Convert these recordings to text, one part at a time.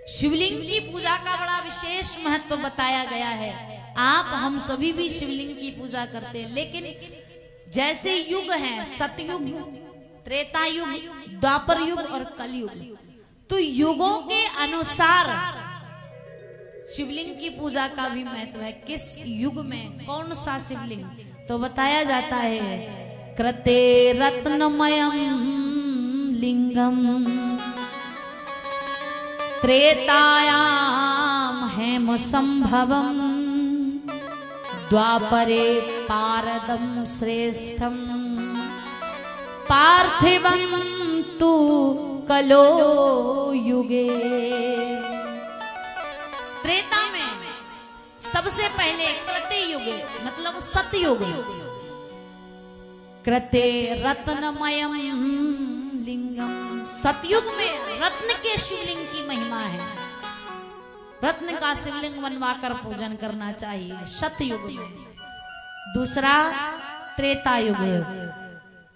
शिवलिंग की पूजा का बड़ा विशेष महत्व बताया गया है। आप हम सभी भी शिवलिंग की पूजा करते हैं, लेकिन जैसे युग हैं, सतयुग, त्रेता युग, द्वापर युग और कलयुग, तो युगों के अनुसार शिवलिंग की पूजा का भी महत्व है। किस युग में कौन सा शिवलिंग, तो बताया जाता है कृते रत्नमयम लिंगम त्रेतायाम हेम संभवम द्वापरे पारदम श्रेष्ठम पार्थिवम तु कलो युगे। त्रेता में सबसे पहले कृते युग मतलब सतयुग, कृते रत्नमयम लिंगम, सतयुग में रत्न के शिवलिंग की महिमा है। रत्न का शिवलिंग बनवाकर पूजन करना चाहिए सतयुग में। दूसरा त्रेता युग,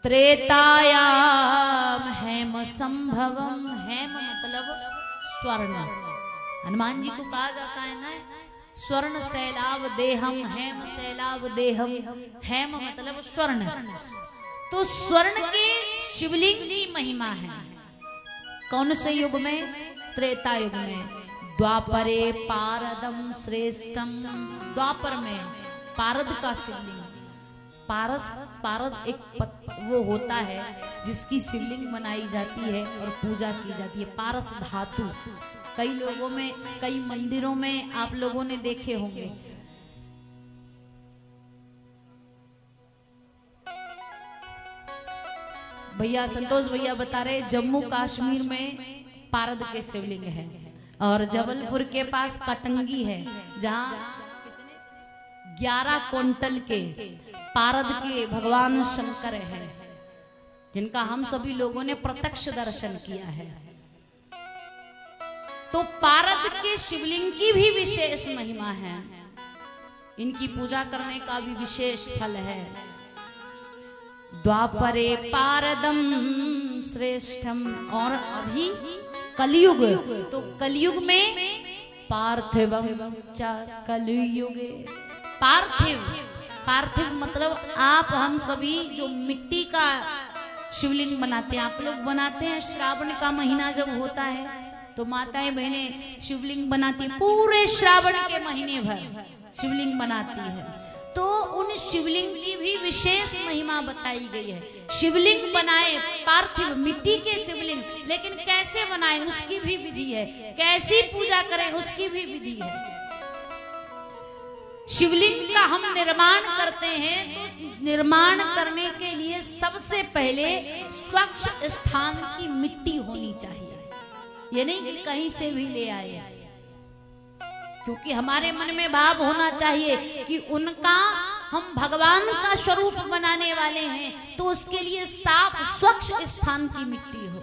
त्रेतायाम हेम संभवम, हेम मतलब स्वर्ण। हनुमान जी को कहा जाता है ना स्वर्ण शैलाव देहम, हेम शैलाव देहम, हेम मतलब स्वर्ण। तो स्वर्ण के शिवलिंग की महिमा है। कौन से युग में? त्रेता युग में। द्वापरे पारदम श्रेष्ठम, द्वापर में पारद का शिवलिंग। पारद एक वो होता है जिसकी शिवलिंग बनाई जाती है और पूजा की जाती है। पारस धातु कई लोगों में, कई मंदिरों में आप लोगों ने देखे होंगे। भैया संतोष भैया बता रहे जम्मू कश्मीर में पारद के शिवलिंग है, और जबलपुर के पास कटंगी है जहां 11 क्विंटल के पारद के भगवान शंकर है, जिनका हम सभी लोगों ने प्रत्यक्ष दर्शन किया है। तो पारद के शिवलिंग की भी विशेष महिमा है, इनकी पूजा करने का भी विशेष फल है। द्वापरे पारदम श्रेष्ठम, और अभी कलयुग, तो कलयुग में पार्थिवम च कलयुगे। पार्थिव, पार्थिव मतलब आप हम सभी जो मिट्टी का शिवलिंग बनाते हैं, आप लोग बनाते हैं। श्रावण का महीना जब होता है तो माताएं बहनें शिवलिंग बनाती हैं, पूरे श्रावण के महीने भर शिवलिंग बनाती है। तो उन शिवलिंग की भी विशेष महिमा बताई गई है। शिवलिंग बनाए पार्थिव मिट्टी के शिवलिंग, लेकिन कैसे बनाए उसकी भी विधि है, कैसी पूजा करें उसकी भी विधि है। शिवलिंग का हम निर्माण करते हैं तो निर्माण करने के लिए सबसे पहले स्वच्छ स्थान की मिट्टी होनी चाहिए। ये नहीं कि कहीं से भी ले आए, क्योंकि हमारे मन में भाव होना चाहिए कि उनका हम भगवान का स्वरूप बनाने वाले हैं, तो उसके लिए साफ स्वच्छ स्थान की मिट्टी हो।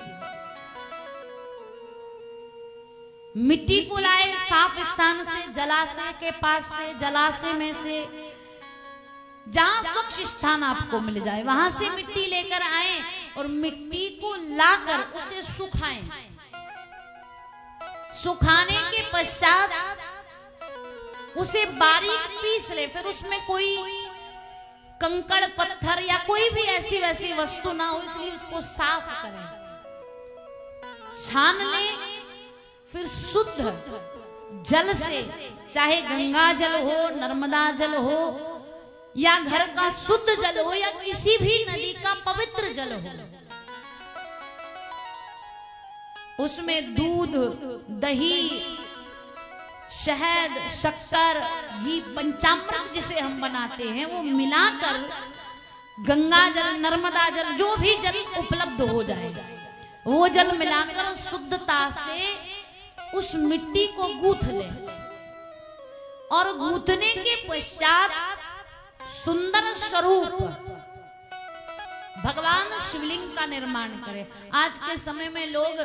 मिट्टी को लाए साफ स्थान से, जलाशय के पास से, जलाशय में से, जहां स्वच्छ स्थान आपको मिल जाए वहां से मिट्टी लेकर आए और मिट्टी को लाकर उसे सुखाएं। सुखाने के पश्चात उसे बारीक पीस ले, फिर उसमें कोई कंकड़ पत्थर या कोई भी ऐसी वैसी वस्तु ना हो, इसलिए उसको साफ करें, छान ले, फिर शुद्ध जल से, चाहे गंगा जल हो, नर्मदा जल हो, या घर का शुद्ध जल हो, या किसी भी नदी का पवित्र जल हो, उसमें दूध, दही, शहद, शक्कर, घी, पंचामृत जिसे हम बनाते हैं वो मिलाकर, गंगा जल, नर्मदा जल, जो भी जल उपलब्ध हो जाए वो जल मिलाकर शुद्धता से उस मिट्टी को गूंथ ले, और गूंथने के पश्चात सुंदर स्वरूप भगवान शिवलिंग का निर्माण करें। आज के समय में लोग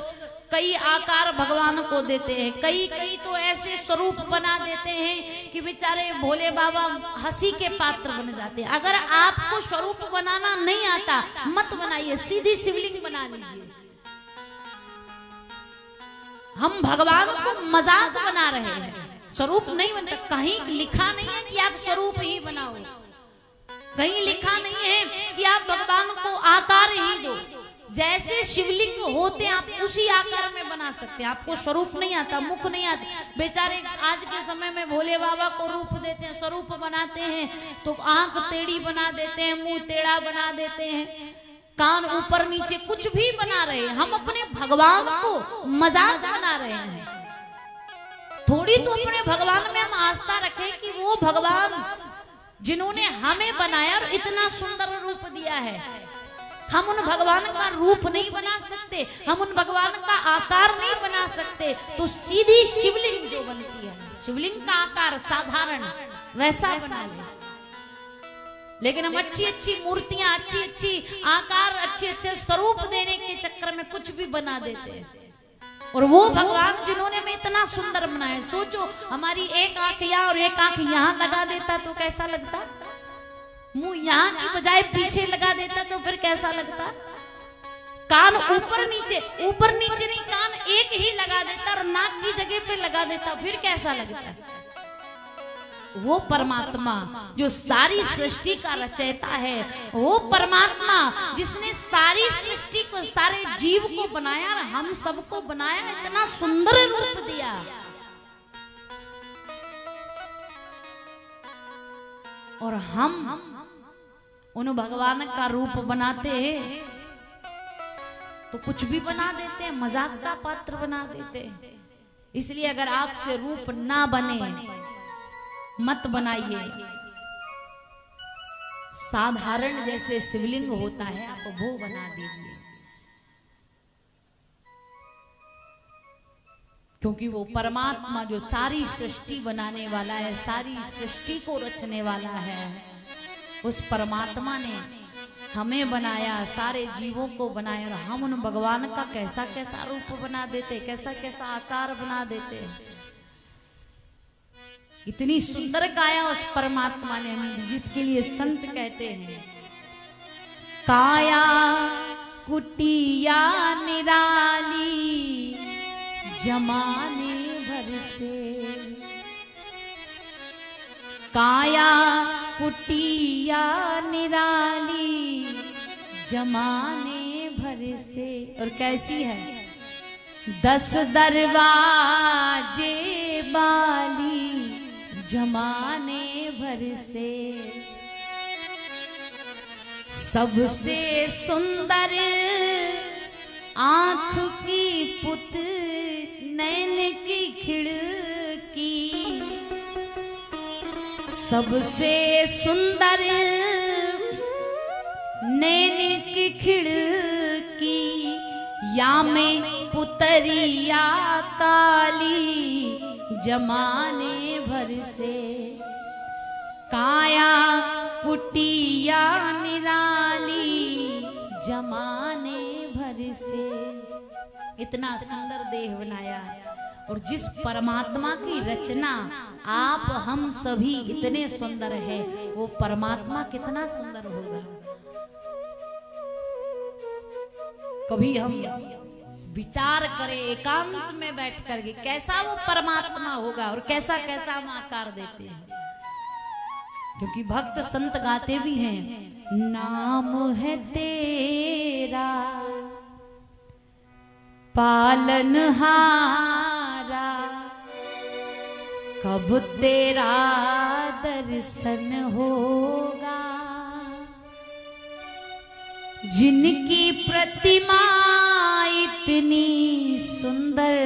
कई आकार भगवान को देते हैं, कई तो ऐसे स्वरूप बना देते हैं कि बेचारे भोले बाबा हंसी के पात्र बन जाते हैं। अगर आपको स्वरूप बनाना नहीं आता मत बनाइए, सीधी शिवलिंग बना लीजिए। हम भगवान को मजाक बना रहे हैं, स्वरूप नहीं बनता। कहीं लिखा नहीं है कि आप स्वरूप ही बनाओ, कहीं लिखा नहीं है कि आप भगवान को आकार ही दो। जैसे शिवलिंग होते हैं आप उसी आकार में बना सकते हैं। आपको स्वरूप नहीं आता, मुख नहीं आता। बेचारे आज के समय में भोले बाबा को रूप देते हैं, स्वरूप बनाते हैं तो आंख टेढ़ी बना देते हैं, मुंह टेढ़ा बना देते हैं, कान ऊपर नीचे, कुछ भी बना रहे हैं। हम अपने भगवान को मजाक बना रहे हैं। थोड़ी तो अपने भगवान में हम आस्था रखें कि वो भगवान जिन्होंने हमें बनाया और इतना सुंदर रूप दिया है, हम उन भगवान का रूप नहीं बना सकते, हम उन भगवान का आकार नहीं बना सकते, तो सीधी शिवलिंग जो बनती है, शिवलिंग का आकार साधारण वैसा बना ले। लेकिन हम अच्छी अच्छी मूर्तियां, अच्छी अच्छी आकार, अच्छे अच्छे स्वरूप देने के चक्कर में कुछ भी बना देते हैं। और वो भगवान जिन्होंने हमें इतना सुंदर बनाया, सोचो हमारी एक आंख यहाँ और एक आंख यहाँ लगा देता तो कैसा लगता, मुंह यहाँ की बजाय पीछे लगा देता तो फिर कैसा लगता, कान ऊपर नीचे, ऊपर नीचे नहीं, कान एक ही लगा देता और नाक की जगह पे लगा देता, फिर कैसा लगता। वो परमात्मा जो सारी सृष्टि का रचयिता है, वो परमात्मा जिसने सारी सृष्टि को, सारे जीव को बनाया और हम सबको बनाया, इतना सुंदर रूप दिया। और हम उन भगवान का रूप बनाते हैं तो कुछ भी बना देते हैं, मजाक का पात्र बना देते हैं। इसलिए अगर आपसे रूप ना बने मत बनाइए। साधारण जैसे शिवलिंग होता है आप वो बना दीजिए, क्योंकि वो परमात्मा जो सारी सृष्टि बनाने वाला है, सारी सृष्टि को रचने वाला है, उस परमात्मा ने हमें बनाया, सारे जीवों को बनाया, और हम उन भगवान का कैसा कैसा रूप बना देते, कैसा कैसा आकार बना देते। इतनी सुंदर काया उस परमात्मा ने हमें, जिसके लिए संत कहते हैं काया कुटिया निराली जमाने भर से, काया कुटिया निराली जमाने भर से। और कैसी है, 10 दरवाजे बाली जमाने भर से, सबसे सुंदर आंख की पुत नैन की खिड़की, सबसे सुंदर नैन की खिड़की, या में पुतरिया काली जमाने भर से, काया कुटिया निराली जमाने भर से। इतना सुंदर देह बनाया, और जिस परमात्मा की रचना आप हम सभी इतने सुंदर है, वो परमात्मा कितना सुंदर होगा। कभी हम विचार करें एकांत में बैठ करके, कैसा वो परमात्मा होगा और कैसा कैसा हम आकार देते हैं। क्योंकि भक्त संत गाते भी हैं, नाम है तेरा पालनहारा, कब तेरा दर्शन होगा, जिनकी प्रतिमा इतनी सुंदर,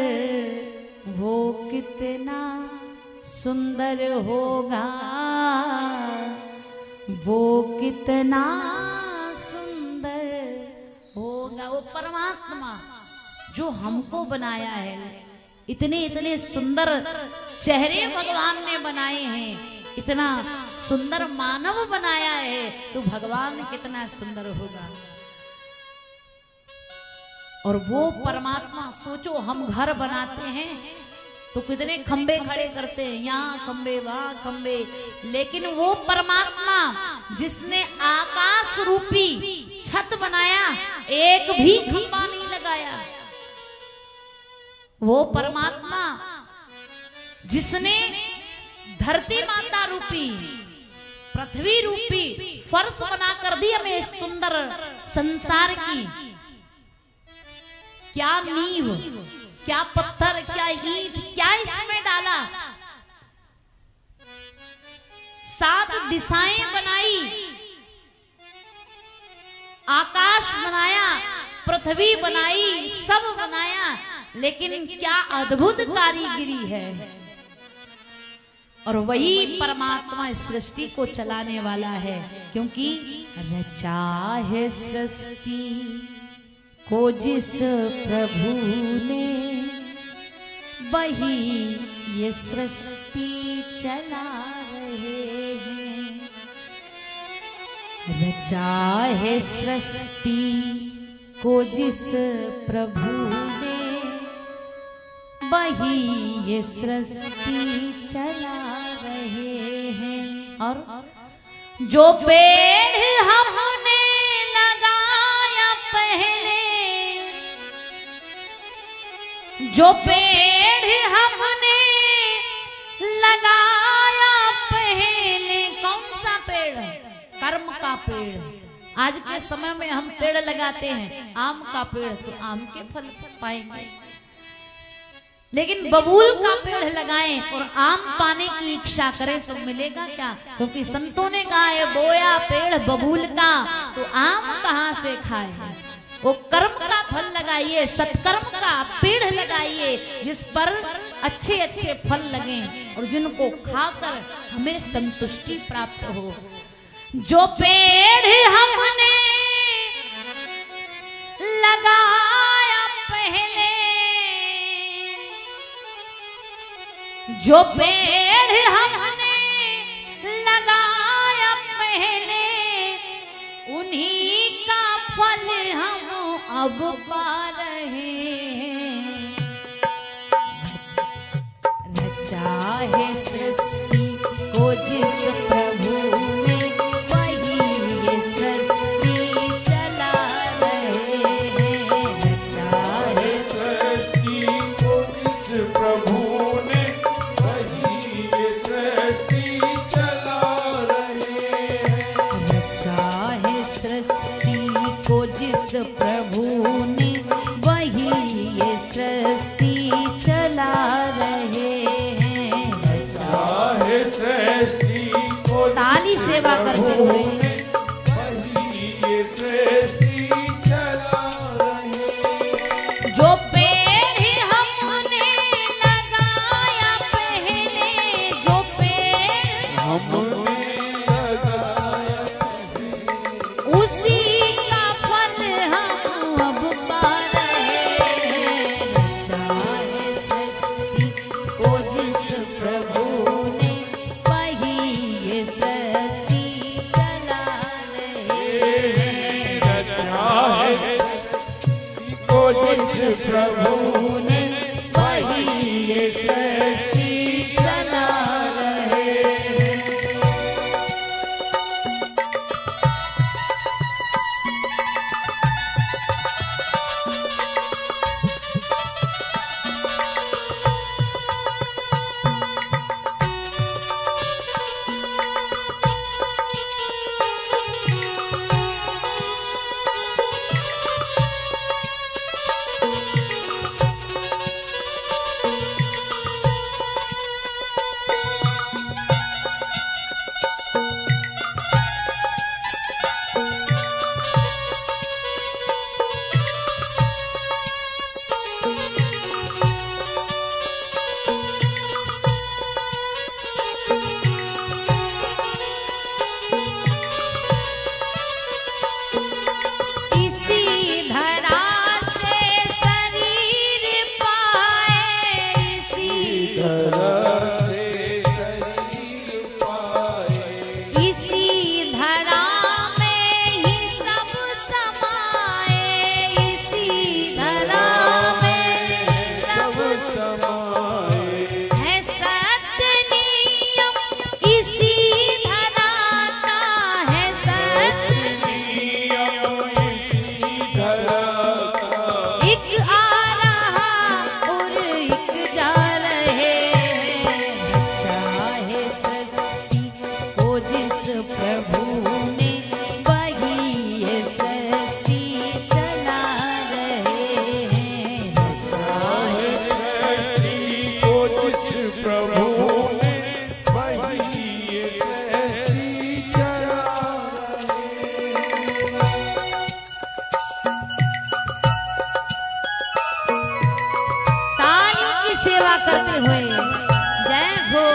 वो कितना सुंदर होगा, वो कितना सुंदर होगा। वो परमात्मा जो हमको बनाया है, इतने इतने सुंदर चेहरे भगवान ने बनाए हैं, इतना सुंदर मानव बनाया है, तो भगवान कितना सुंदर होगा। और वो परमात्मा, सोचो हम घर बनाते हैं तो कितने खंबे खड़े करते हैं, यहाँ खंबे वहां खंबे, लेकिन वो परमात्मा जिसने आकाश रूपी छत बनाया, एक भी खंबा नहीं लगाया। वो परमात्मा जिसने धरती माता रूपी, पृथ्वी रूपी फर्श बना कर दी हमें इस सुंदर संसार की, क्या नींव, क्या पत्थर, क्या ईंट, क्या इसमें डाला, 7 दिशाएं बनाई, आकाश बनाया, पृथ्वी बनाई, सब बनाया, लेकिन क्या अद्भुत कारीगिरी है। और वही परमात्मा इस सृष्टि को चलाने वाला है, क्योंकि रचा है सृष्टि को जिस प्रभु ने, वही ये सृष्टि चला रहे हैं। रचा है सृष्टि को जिस प्रभु ने, वही ये सृष्टि चला रहे हैं। और जो पेड़ हमने लगाया पहले, जो पेड़ हमने लगाया पहले, कौन सा पेड़? कर्म का पेड़। आज के समय में हम पेड़ लगाते हैं, आम का पेड़, तो आम के फल पाएंगे, लेकिन बबूल का पेड़ लगाएं और आम पाने की इच्छा करें तो मिलेगा क्या? क्योंकि संतों ने कहा है, बोया पेड़ बबूल का तो आम कहां से खाए। वो कर्म का फल लगाइए, सत्कर्म का पेड़ लगाइए, जिस पर अच्छे अच्छे फल लगे और जिनको खाकर हमें संतुष्टि प्राप्त हो। जो पेड़ हमने लगाया पहले, जो पेड़ हमने लगाया पहले, उन्हीं का फल हम अब पा रहे हैं। रचा है सृष्टि को जिस प्रभु ने, वही ये सृष्टि चला रहे हैं। रचा है सृष्टि को जिस प्रभु ने, प्रभु ने, वही ये सृष्टि चला रहे हैं। चाहे सृष्टि को ताली सेवा करते हुए, वही ये सृष्टि चला रहे हैं। जो पेड़ हमने लगाया पहले, जो पेड़ हमने लगाया उसी प्रभु ने, वही ये सृष्टि चला सेवा करते हुए जय हो।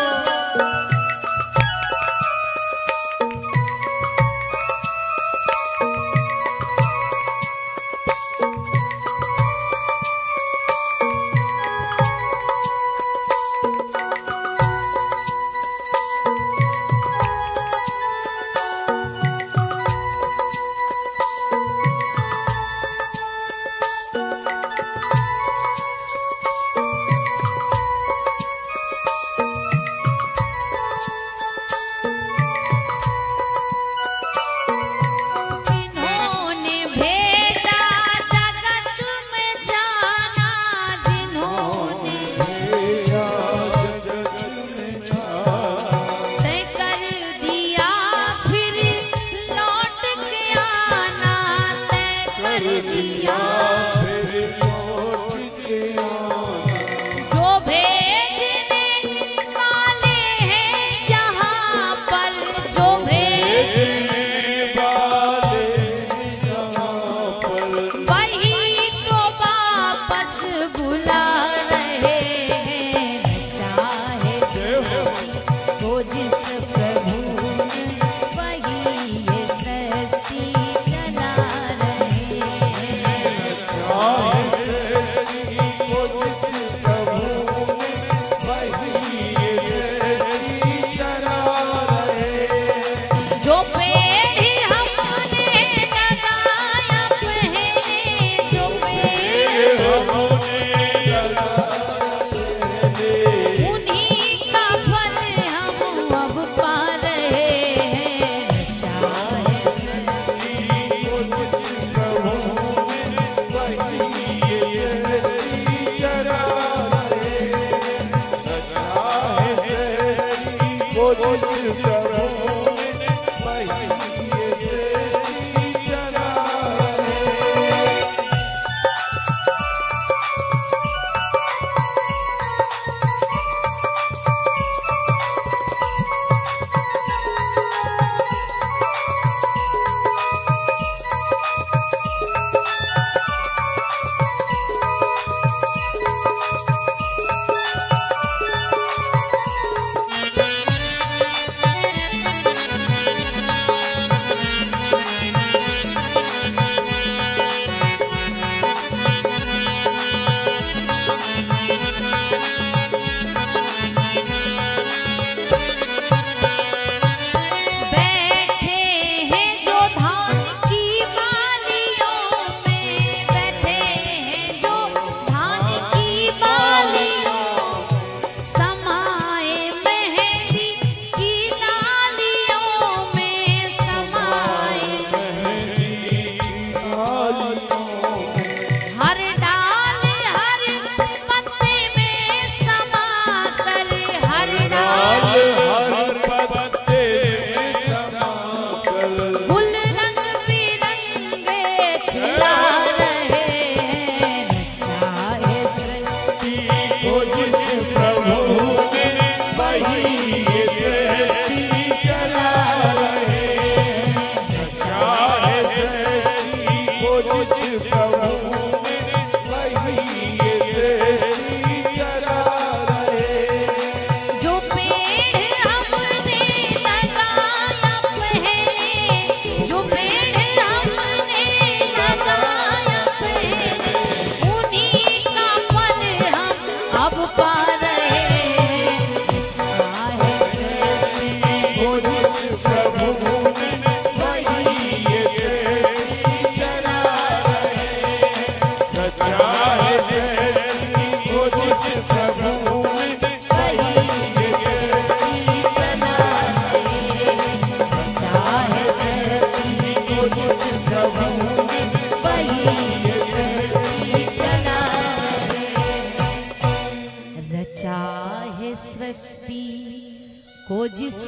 को जिस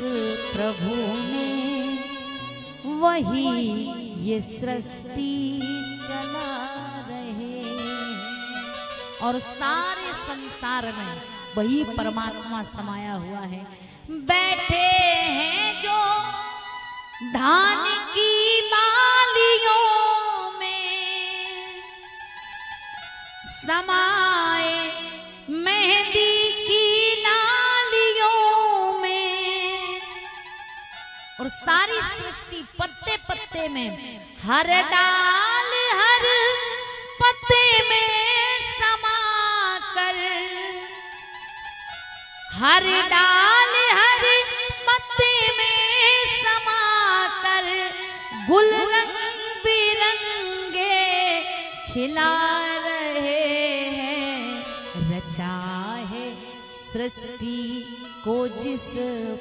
प्रभु ने वही ये सृष्टि चला रहे और सारे संसार में वही परमात्मा समाया हुआ है। बैठे हैं जो धान की बालियों में समाए मेहंदी पत्ते में, हर डाल हर पत्ते में समा कर, हर डाल हर पत्ते में समा कर, गुल रंग बिरंगे खिला रहे हैं। रचा है सृष्टि को जिस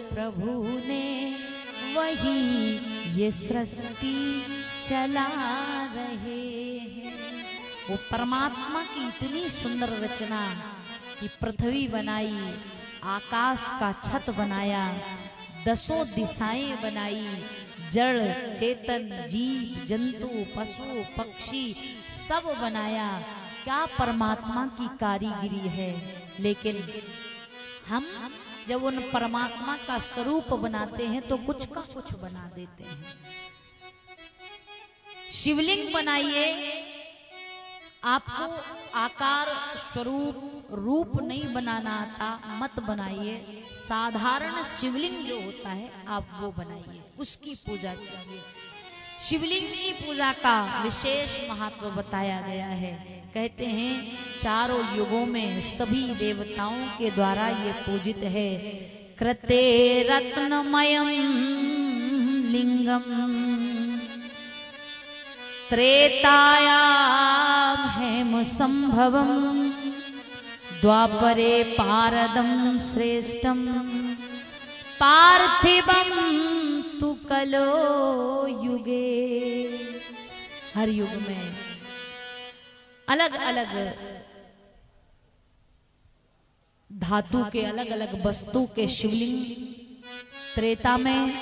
प्रभु ने, वही ये सृष्टि चला रहे हैं। वो परमात्मा की इतनी सुंदर रचना कि पृथ्वी बनाई, आकाश का छत बनाया, दसों दिशाएं बनाई, जड़ चेतन जीव जंतु पशु पक्षी सब बनाया। क्या परमात्मा की कारीगिरी है। लेकिन हम जब उन परमात्मा का स्वरूप बनाते हैं तो कुछ का कुछ बना देते हैं। शिवलिंग बनाइए, आपको आकार स्वरूप रूप नहीं बनाना आता, मत बनाइए। साधारण शिवलिंग जो होता है आप वो बनाइए, उसकी पूजा कीजिए। शिवलिंग की पूजा का विशेष महत्व बताया गया है। कहते हैं चारों युगों में सभी देवताओं के द्वारा ये पूजित है। कृते रत्नमयं लिंगम त्रेतायाम हेम संभवम, द्वापरे पारदम श्रेष्ठम, पार्थिवम तु कलो युगे। हर युग में अलग अलग धातु के अलग अलग वस्तु के शिवलिंग, त्रेता में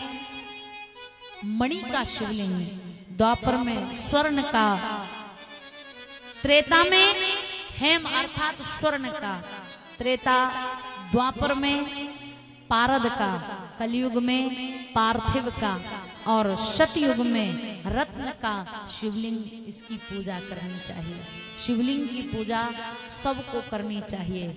मणि का शिवलिंग, द्वापर में स्वर्ण का, त्रेता में हेम अर्थात स्वर्ण का, त्रेता द्वापर में पारद का, कलयुग में पार्थिव का और सतयुग में रत्न का शिवलिंग। इसकी पूजा करनी चाहिए। शिवलिंग की पूजा सबको करनी चाहिए।